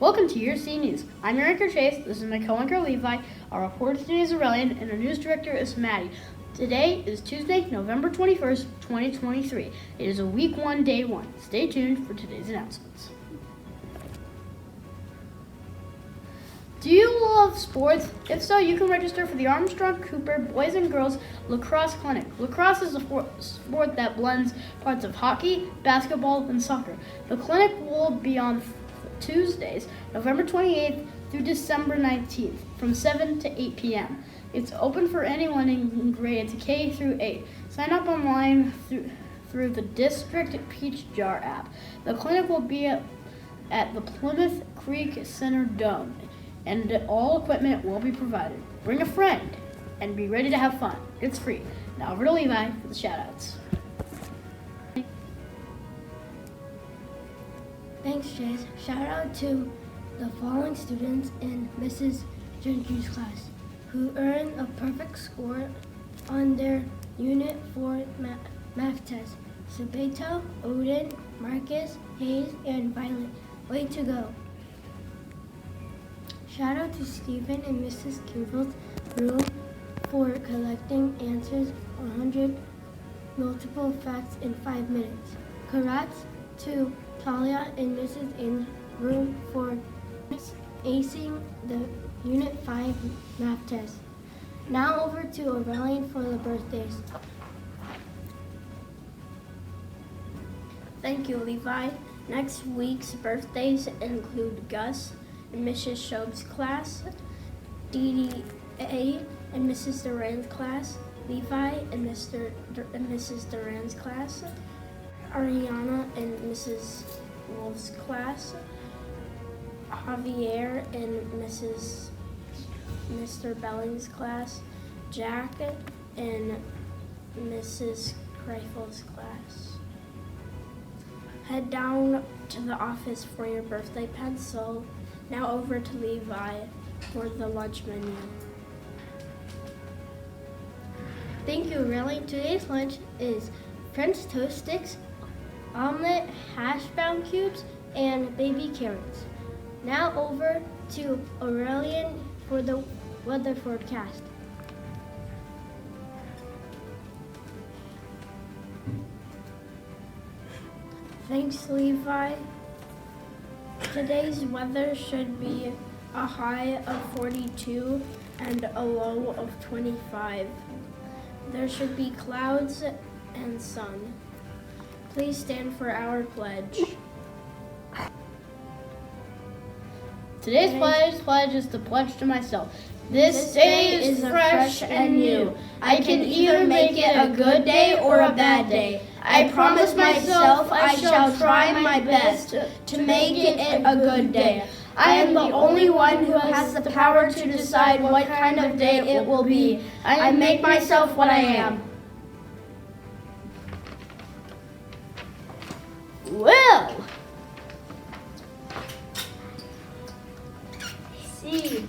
Welcome to Your C News. I'm your anchor Chase. This is my co-anchor Levi. Our reporter today is Aurelian, and our news director is Maddie. Today is Tuesday, November 21st, 2023. It is a week 1, day 1. Stay tuned for today's announcements. Do you love sports? If so, you can register for the Armstrong Cooper Boys and Girls Lacrosse Clinic. Lacrosse is a sport that blends parts of hockey, basketball, and soccer. The clinic will be on Tuesdays, November 28th through December 19th from 7 to 8 p.m. It's open for anyone in grades K through 8. Sign up online through the District Peach Jar app. The clinic will be at the Plymouth Creek Center Dome, and all equipment will be provided. Bring a friend and be ready to have fun. It's free. Now over to Levi for the shoutouts. Thanks, Chase. Shout out to the following students in Mrs. Gentry's class who earned a perfect score on their Unit 4 math test. Sabato, Odin, Marcus, Hayes, and Violet. Way to go. Shout out to Stephen and Mrs. Kimbrell's room for collecting answers 100 multiple facts in 5 minutes. Congrats to Talia and Mrs. Ain's room for acing the Unit 5 math test. Now over to Aurelian for the birthdays. Thank you, Levi. Next week's birthdays include Gus and Mrs. Shob's class, Dee Dee A and Mrs. Duran's class, Levi and Mrs. Duran's class, Ariana and Mrs. Wolf's class, Javier and Mr. Belling's class, Jack and Mrs. Kreiffel's class. Head down to the office for your birthday pencil. Now over to Levi for the lunch menu. Thank you, Aurelian. Today's lunch is French toast sticks, omelet, hash brown cubes, and baby carrots. Now over to Aurelian for the weather forecast. Thanks, Levi. Today's weather should be a high of 42 and a low of 25. There should be clouds and sun. Please stand for our pledge. Today's pledge is to pledge to myself. This day is fresh and new. I can either make it a good day or a bad day. I promise myself I shall try my best to make it a good day. I am the only one who has the power to decide what kind of day it will be. I make myself what I am. Well, See.